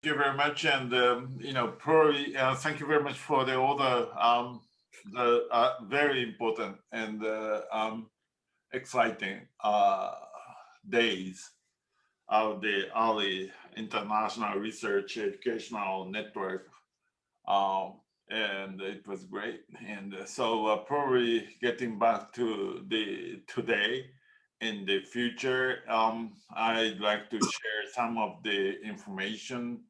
you very much, and probably thank you very much for all the very important and exciting days of the early international research educational network, and it was great. And so probably getting back to the today. In the future, I'd like to share some of the information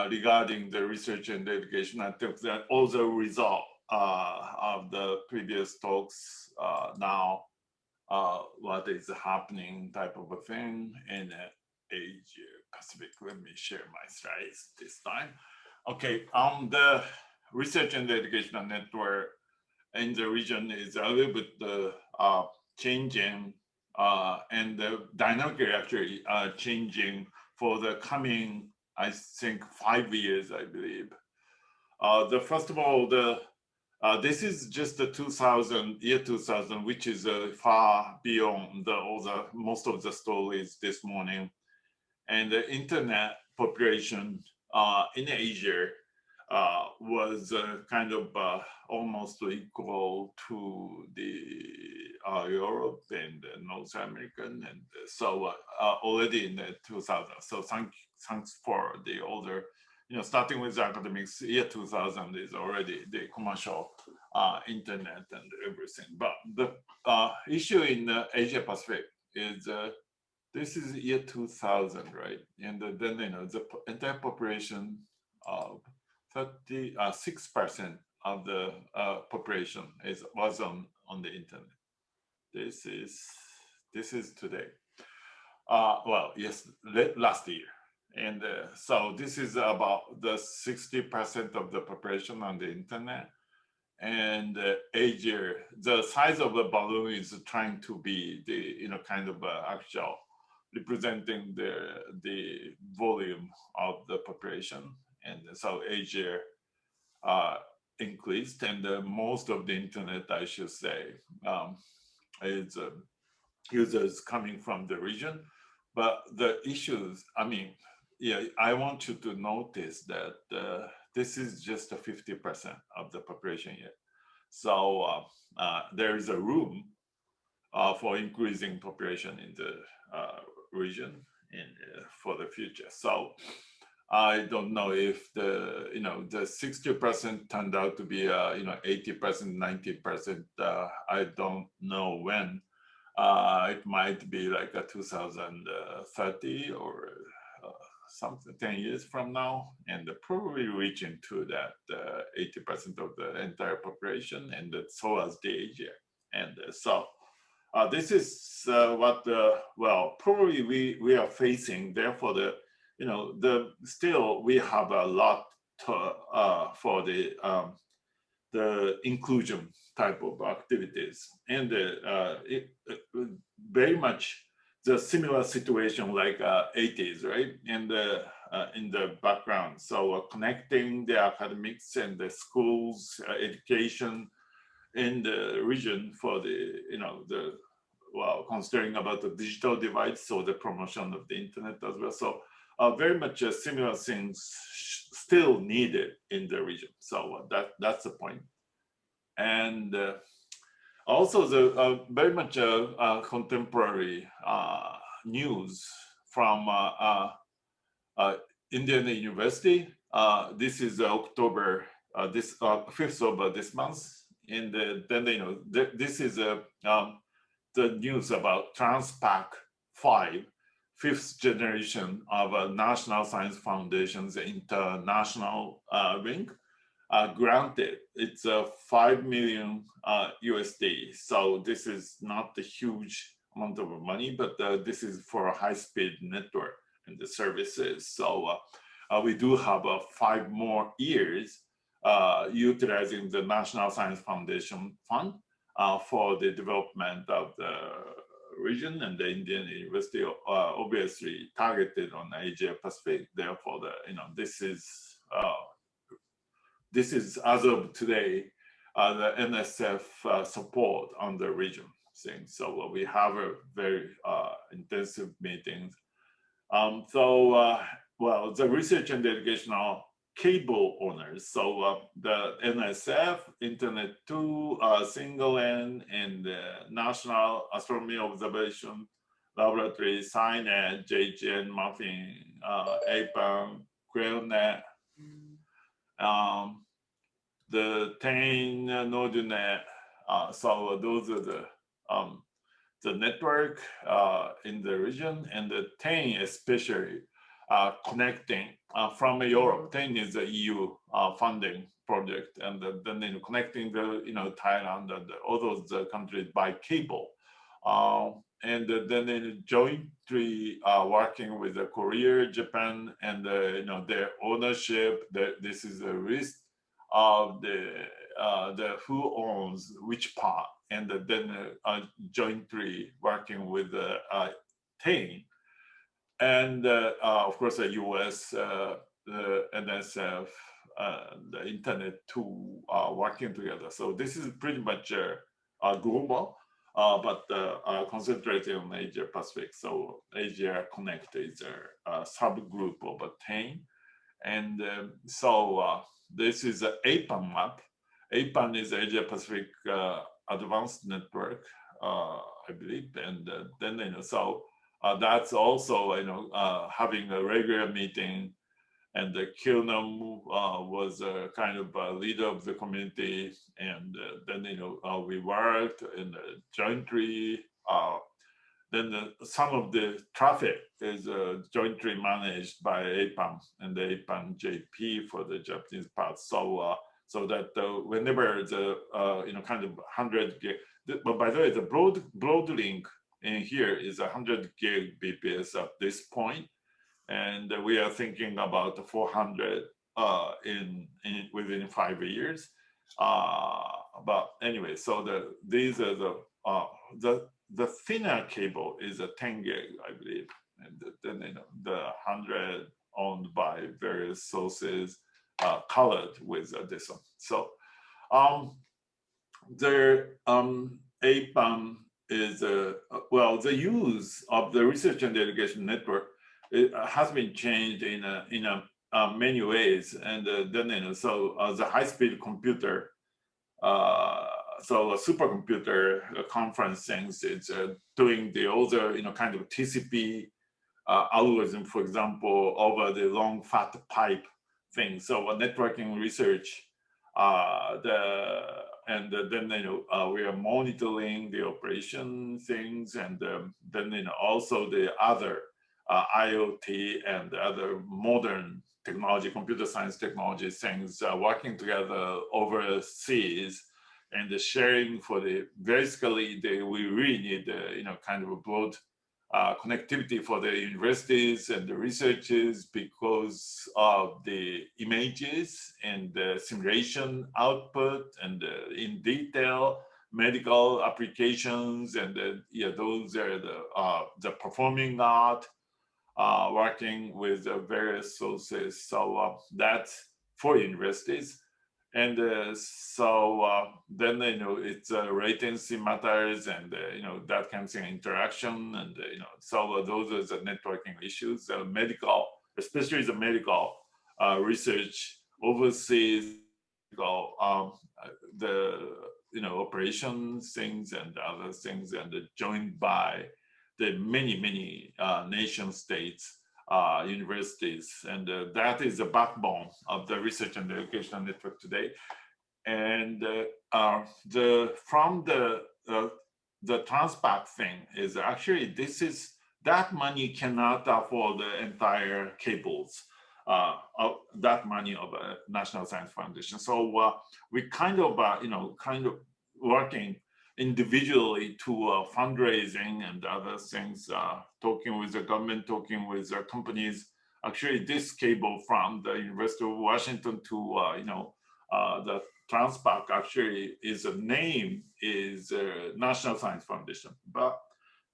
regarding the research and education. I think that also result of the previous talks now, what is happening type of a thing in Asia Pacific. Let me share my slides this time. Okay, the research and educational network in the region is a little bit changing and dynamically actually changing for the coming, I think, 5 years, I believe. The first of all, this is just the year 2000, which is far beyond most of the stories this morning. And the internet population in Asia was kind of almost equal to the Europe and North American, and so already in the 2000. So thanks for the older, starting with the academics, year 2000 is already the commercial internet and everything. But the issue in Asia Pacific is this is year 2000, right? And then the entire population of 36% of the population was on the internet. This is today. Well, yes, last year, and so this is about the 60% of the population on the internet. And Asia, the size of the balloon is trying to be the kind of actual representing the volume of the population. And so Asia increased, and most of the internet, I should say, is users coming from the region. But the issues, I want you to notice that this is just a 50% of the population yet. So there is a room for increasing population in the region and for the future. So I don't know if the 60% turned out to be 80%, 90%. I don't know when. It might be like a 2030 or something 10 years from now, and probably reaching to that 80% of the entire population, and so as the Asia. And so this is what probably we are facing. Therefore, still we have a lot for the inclusion type of activities, and very much the similar situation like 80s, right? And in the background, so connecting the academics and the schools education in the region for considering about the digital divide, so the promotion of the internet as well. So very much similar things still needed in the region. So that's the point. And also the very much contemporary news from Indiana University. This is October, this 5th of this month. And then this is the news about TransPac 5, 5th generation of a National Science Foundation's international ring. Granted, it's a 5 million USD. So this is not a huge amount of money, but this is for a high-speed network and the services. So we do have 5 more years utilizing the National Science Foundation Fund for the development of the region, and the Indian University obviously targeted on Asia Pacific. Therefore, this is as of today the NSF support on the region thing. So we have a very intensive meetings. well, the research and educational cable owners. So the NSF, Internet 2, Single N, and the National Astronomy Observation Laboratory, CSNET, JGN, Muffin, APAM, QuailNet, the TAIN, NodeNet. So those are the network in the region, and the TAIN especially connecting from Europe. TAIN is the EU funding project, and then connecting the Thailand and all those countries by cable, and then jointly working with Korea, Japan, and their ownership. This is a list of the who owns which part, and then jointly working with TAIN, and of course the US, the NSF, the Internet 2 working together. So this is pretty much global, but concentrated on Asia Pacific. So Asia Connect is a subgroup of TAIN, and so this is an APAN map. APAN is Asia Pacific Advanced Network, I believe, and then so that's also having a regular meeting, and the Keio was kind of a leader of the community, and then we worked in jointly. Then some of the traffic is jointly managed by APAN and the APAN JP for the Japanese part. So so that whenever the kind of 100 gig, but by the way, the broad link in here is 100 gig BPS at this point, and we are thinking about 400 within 5 years. But anyway, so these are the thinner cable is a 10 gig, I believe, and then the 100 owned by various sources, colored with this one. So the APAN is well, the use of the research and education network, it has been changed in many ways, and then so the high-speed computer, so a supercomputer conference things, it's doing the other kind of TCP algorithm, for example, over the long fat pipe thing. So networking research, and then we are monitoring the operation things, and then also the other IoT and other modern technology, computer science technology things working together overseas, and the sharing for the basically we really need kind of a broad connectivity for the universities and the researchers because of the images and the simulation output and in detail medical applications, and those are the performing art, working with various sources. So that's for universities. And so then it's latency matters, and that kind of thing, interaction, and so those are the networking issues. Medical, especially the medical research overseas, the operations things and other things, and joined by the many nation states, universities, and that is the backbone of the research and educational network today. And from the Transpac thing is actually that money cannot afford the entire cables, that money of National Science Foundation. So we kind of working individually to fundraising and other things, talking with the government, talking with companies. Actually, this cable from the University of Washington to the Transpac actually is a name is National Science Foundation, but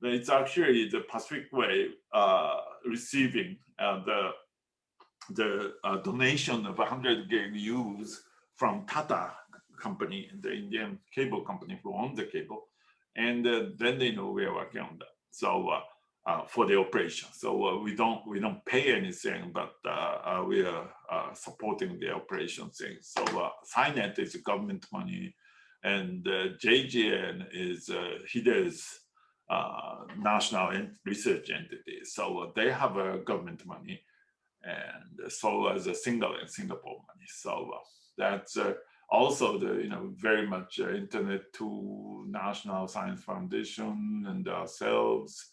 it's actually the Pacific Way receiving the donation of 100 gig use from Tata company, the Indian cable company who owns the cable, and then we are working on that. So for the operation. So we don't pay anything, but we are supporting the operation thing. So CSNET is government money, and JGN is HIDE's national research entity. So they have government money, and so as a Singapore money. So that's also the very much Internet to National Science Foundation and ourselves.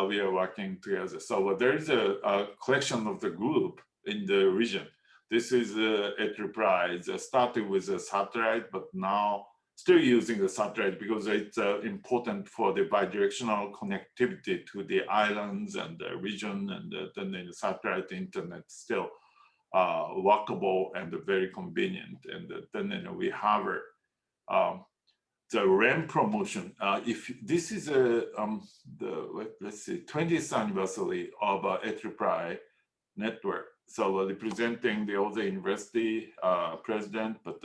We are working together. So there is a collection of the group in the region. This is enterprise started with a satellite, but now still using the satellite because it's important for the bidirectional connectivity to the islands and the region, and then the satellite internet still workable and very convenient. And then we have the REM promotion. If this is let's see, 20th anniversary of enterprise network. So representing the other university president, but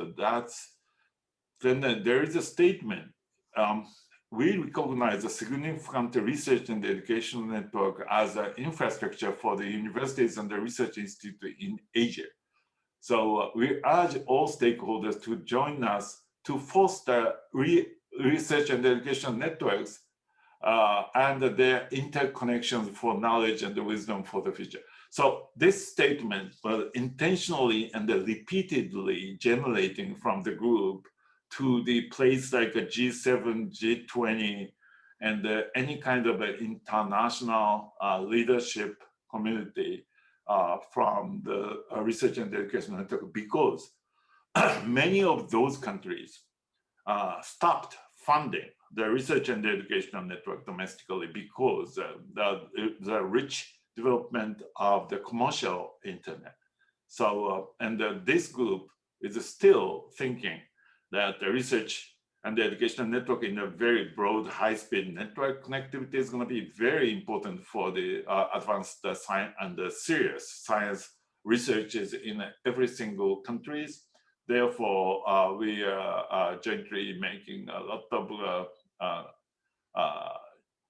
then there is a statement. We recognize a significant research and education network as an infrastructure for the universities and the research institute in Asia. So we urge all stakeholders to join us to foster research and education networks and their interconnections for knowledge and the wisdom for the future. So this statement was intentionally and repeatedly generating from the group to the place like a G7, G20, and any kind of an international leadership community from the research and education network, because many of those countries stopped funding the research and educational network domestically because the rich development of the commercial internet. So, and this group is still thinking that the research and the educational network in a very broad, high-speed network connectivity is going to be very important for the advanced science and the serious science researches in every single countries. Therefore, we are jointly making a lot of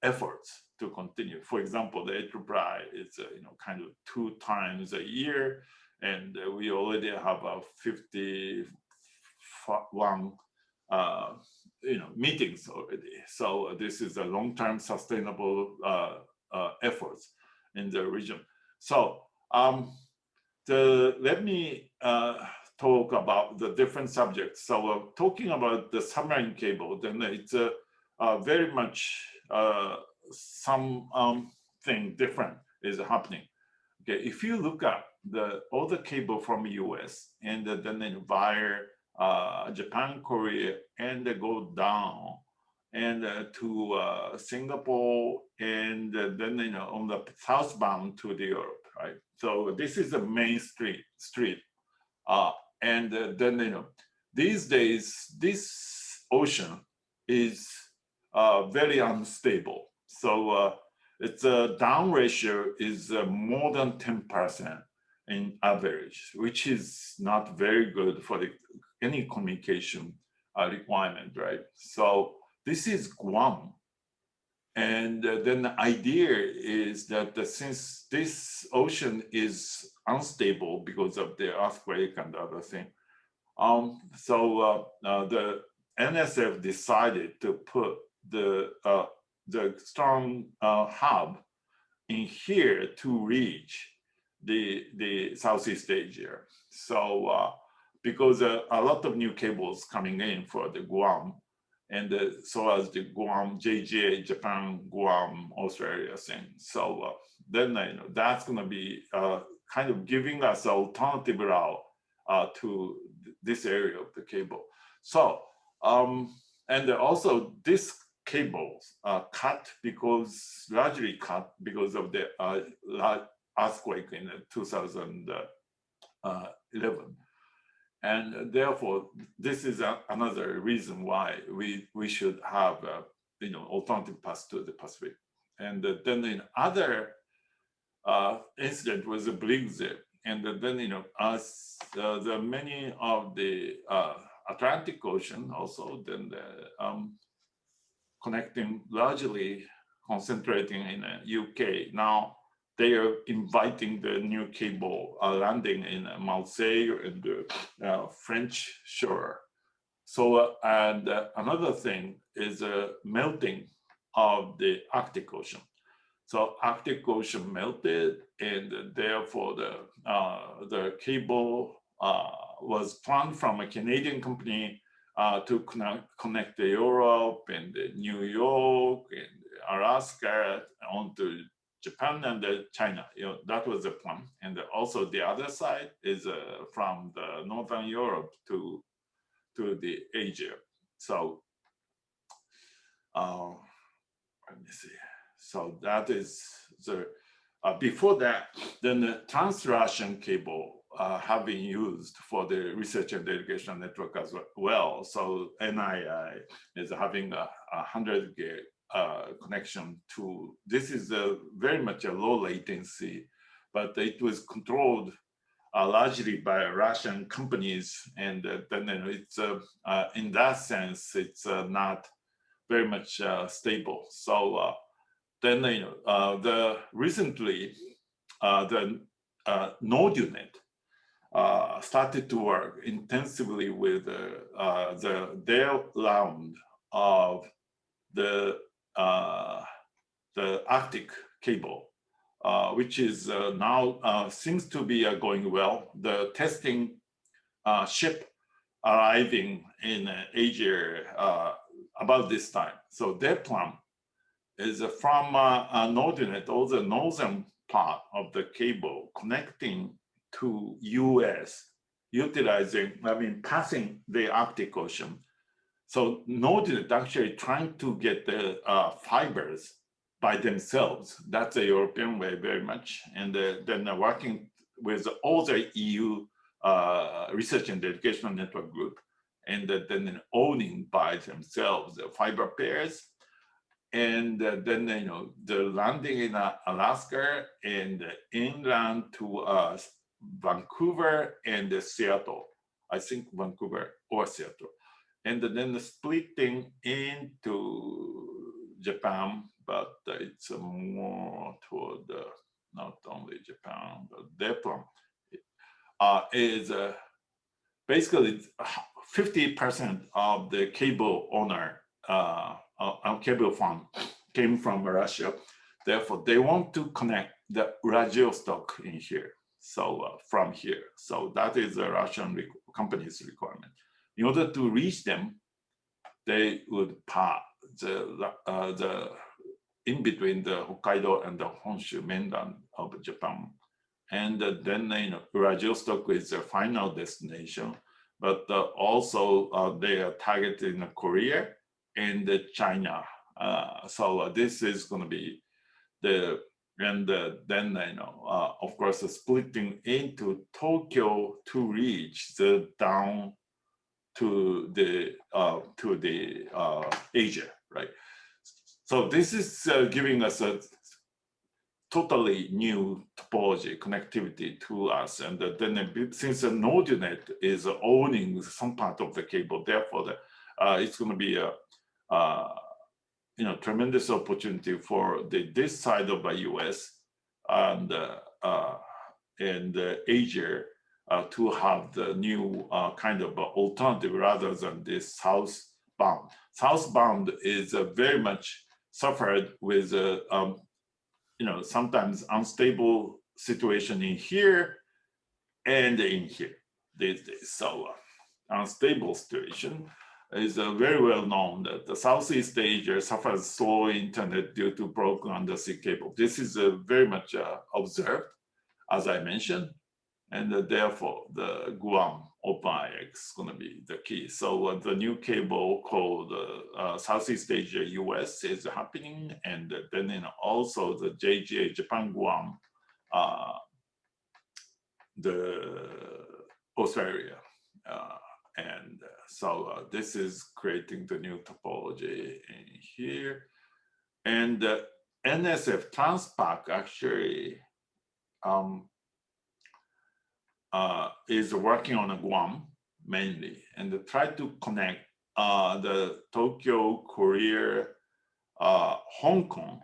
efforts to continue. For example, the enterprise is kind of 2 times a year, and we already have 51 meetings already. So this is a long-term sustainable efforts in the region. So let me talk about the different subjects. So talking about the submarine cable, then it's very much something different is happening. Okay, if you look at all the cable from US and then via Japan, Korea, and go down and to Singapore, and then on the southbound to the Europe, right? So this is the main street, and then these days this ocean is very unstable. So its down ratio is more than 10% in average, which is not very good for any communication requirement, right? So this is Guam. And then the idea is that since this ocean is unstable because of the earthquake and other thing, so the NSF decided to put the strong hub in here to reach the Southeast Asia. So because a lot of new cables coming in for the Guam, and so as the Guam, JGA, Japan, Guam, Australia thing. So then that's going to be kind of giving us an alternative route to this area of the cable. So, and also this cables cut largely cut because of the earthquake in 2011. And therefore, this is another reason why we should have alternative paths to the Pacific. And then in other incident was a Brexit, and then as the many of the Atlantic Ocean also then the, largely concentrating in the UK. Now they are inviting the new cable landing in Marseille and the French shore. So, and another thing is melting of the Arctic Ocean. So Arctic Ocean melted, and therefore the cable was planned from a Canadian company to connect Europe and New York and Alaska onto Japan and China. That was the plan. And also the other side is from the Northern Europe to the Asia. So let me see. So that is the before that, then the Trans-Russian cable have been used for the research and education network as well. So NII is having a 100 gig connection to, this is very much a low latency, but it was controlled largely by Russian companies. And then it's, in that sense, it's not very much stable. So then recently the NodeUNet started to work intensively with their round of the Arctic cable, which is now seems to be going well. The testing ship arriving in Asia about this time. So their plan is from NodeUNet, all the northern part of the cable connecting to US, utilizing, passing the Arctic Ocean. So NodeUNet actually trying to get the fibers by themselves. That's a European way very much. And then working with all the EU research and educational network group, and then owning by themselves the fiber pairs. And then the landing in Alaska and inland to Vancouver and Seattle. I think Vancouver or Seattle. And then the splitting into Japan, but it's more toward not only Japan, but their plan is basically 50% of the cable owner cable fund came from Russia. Therefore, they want to connect the radio stock in here. So from here. So that is a Russian company's requirement. In order to reach them, they would pass the in between the Hokkaido and the Honshu mainland of Japan. And then radio stock is their final destination, but also they are targeting Korea and China. So this is going to be the, and then of course splitting into Tokyo to reach the down to the Asia, right? So this is giving us a totally new topology connectivity to us, and then since the NodeUNet is owning some part of the cable, therefore it's going to be a tremendous opportunity for this side of the U.S. and Asia to have the new kind of alternative rather than this southbound. Southbound is very much suffered with sometimes unstable situation in here and in here these days. So unstable situation is very well known that the Southeast Asia suffers slow internet due to broken undersea cable. This is very much observed, as I mentioned, and therefore the Guam OpenIX is going to be the key. So the new cable called Southeast Asia US is happening, and then also the JGA Japan Guam, the Australia. And so this is creating the new topology in here. And NSF Transpac actually is working on a Guam mainly, and try to connect the Tokyo, Korea, Hong Kong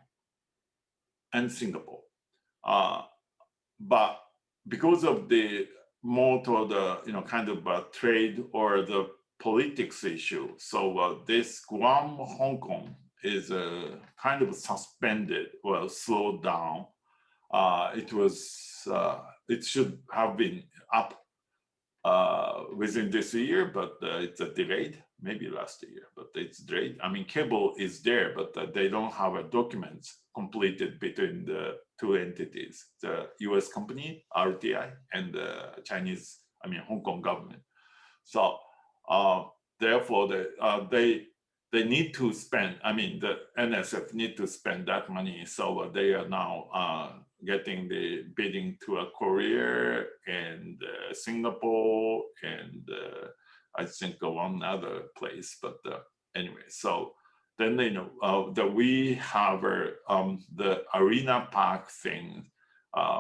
and Singapore. But because of the more toward the kind of trade or the politics issue, so this Guam, Hong Kong is kind of suspended or slowed down. It should have been up within this year, but it's delayed, maybe last year, but it's delayed. I mean, cable is there, but they don't have a documents completed between the two entities, the US company, RTI, and the Chinese, Hong Kong government. So therefore, they need to spend, the NSF need to spend that money. So they are now getting the bidding to Korea and Singapore and I think one other place. But anyway, so then they know that we have the arena park thing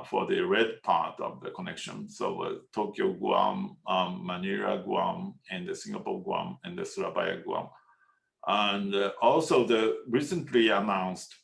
for the red part of the connection. So Tokyo, Guam, Manila, Guam, and the Singapore, Guam, and the Surabaya, Guam. And also the recently announced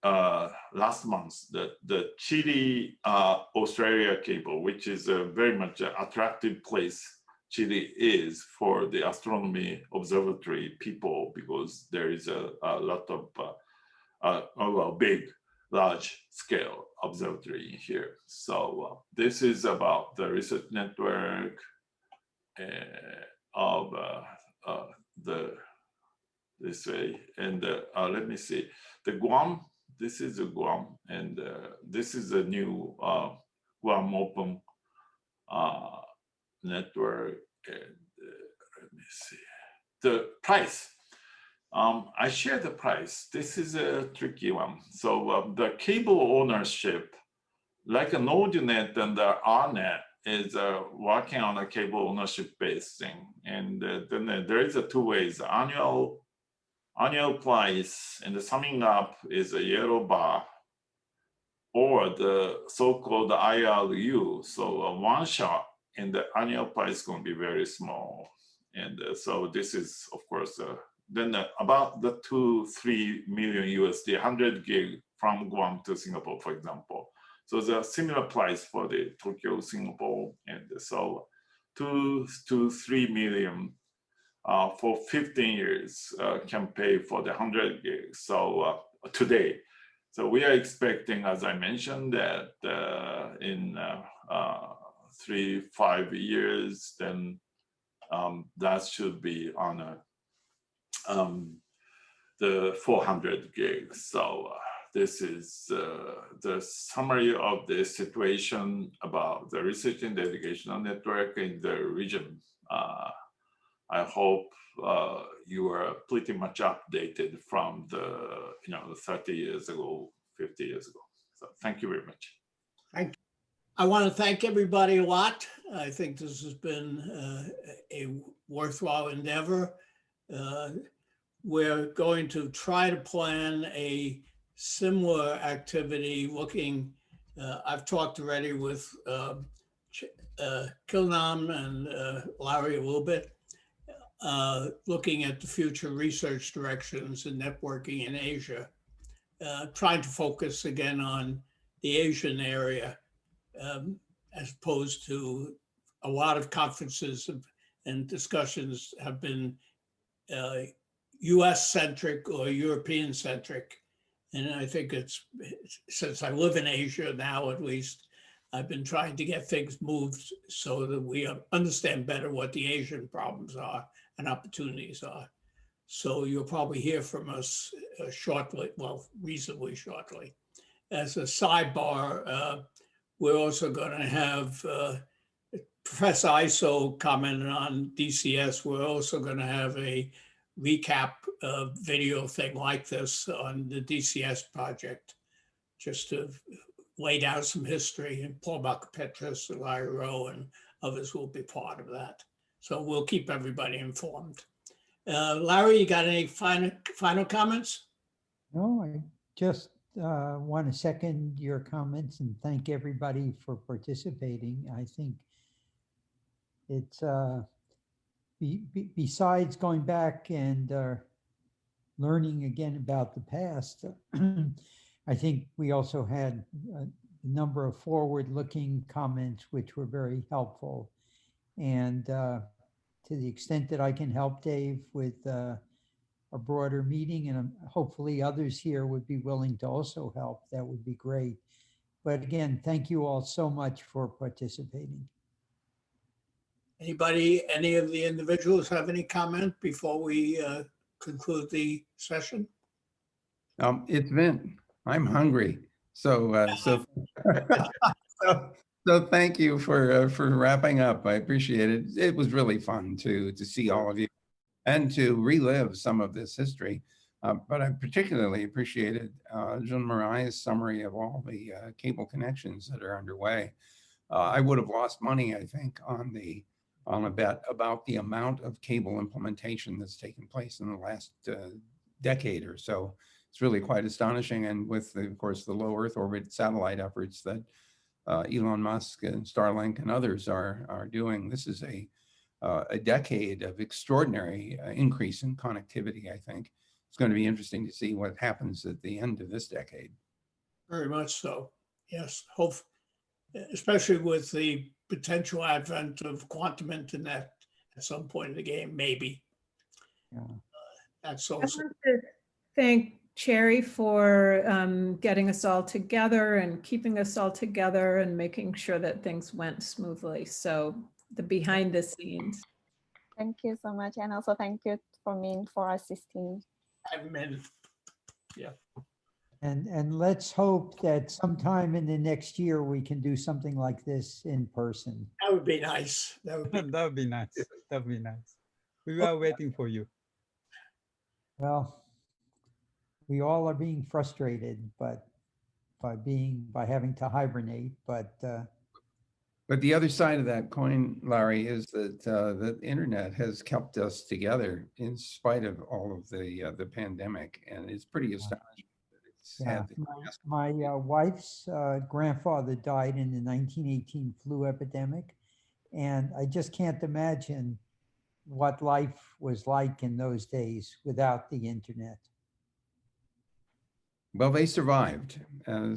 last month the Chile Australia cable, which is a very much attractive place Chile is for the astronomy observatory people, because there is a lot of big, large scale observatory here. So this is about the research network of this way. And let me see, the Guam, this is a Guam, and this is a new Guam Open network. And let me see, the price. I share the price. This is a tricky one. So the cable ownership, like an AudioNet and the RNet, is working on a cable ownership based thing. And then there is two ways: annual price, and the summing up is a yellow bar, or the so-called IRU. So one shot, and the annual price is going to be very small. And so this is, of course, then about the 2-3 million USD, 100 gig from Guam to Singapore, for example. So the similar price for the Tokyo, Singapore, and so 2 to 3 million for 15 years can pay for the 100 gigs. So today, so we are expecting, as I mentioned, that in 3-5 years, then that should be on the 400 gigs. So this is the summary of the situation about the research and educational network in the region. I hope you are pretty much updated from the 30 years ago, 50 years ago. So thank you very much. I want to thank everybody a lot. I think this has been a worthwhile endeavor. We're going to try to plan a similar activity looking, I've talked already with Kilnam and Larry a little bit, looking at the future research directions and networking in Asia, trying to focus again on the Asian area, as opposed to a lot of conferences and discussions have been US-centric or European-centric. And I think it's, since I live in Asia now, at least, I've been trying to get things moved so that we understand better what the Asian problems are and opportunities are. So you'll probably hear from us shortly, well, reasonably shortly. As a sidebar, we're also going to have Professor Iso commented on DCS. We're also going to have a recap video thing like this on the DCS project, just to lay down some history. And Paul Macapetras, Larry Rowe, and others will be part of that. So we'll keep everybody informed. Larry, you got any final comments? No, I just want to second your comments and thank everybody for participating. I think it's besides going back and learning again about the past, I think we also had a number of forward-looking comments, which were very helpful. And to the extent that I can help Dave with a broader meeting, and hopefully others here would be willing to also help, that would be great. But again, thank you all so much for participating. Anybody, any of the individuals have any comment before we conclude the session? It's Vint. I'm hungry. So so thank you for wrapping up. I appreciate it. It was really fun to see all of you and to relive some of this history. But I particularly appreciated Jean Murai's summary of all the cable connections that are underway. I would have lost money, I think, on a bet about the amount of cable implementation that's taken place in the last decade or so. It's really quite astonishing. And with, of course, the low Earth orbit satellite efforts that Elon Musk and Starlink and others are doing, this is a decade of extraordinary increase in connectivity, I think. It's going to be interesting to see what happens at the end of this decade. Very much so. Yes, hope, especially with the potential advent of quantum internet at some point in the game, maybe. Yeah. That's I also. want to thank Cherry for getting us all together and keeping us all together and making sure that things went smoothly. So the behind the scenes. Thank you so much. And also thank you for assisting. Admin. Yeah. And let's hope that sometime in the next year, we can do something like this in person. That would be nice. That would be. That would be nice. That would be nice. We are waiting for you. Well, we all are being frustrated, but by having to hibernate, but the other side of that coin, Larry, is that the internet has kept us together in spite of all of the pandemic, and it's pretty astonishing. yeah, my wife's grandfather died in the 1918 flu epidemic, and I just can't imagine what life was like in those days without the internet. Well, they survived, Well,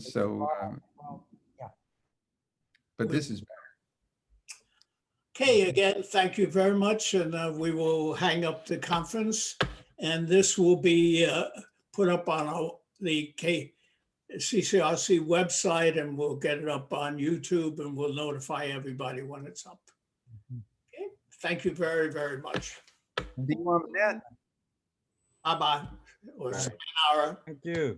yeah. but this is Okay, again, thank you very much. And we will hang up the conference. And this will be put up on the CCRC website, and we'll get it up on YouTube, and we'll notify everybody when it's up. Okay, thank you very, very much. See you on the net. Bye-bye. Or sayonara. Thank you.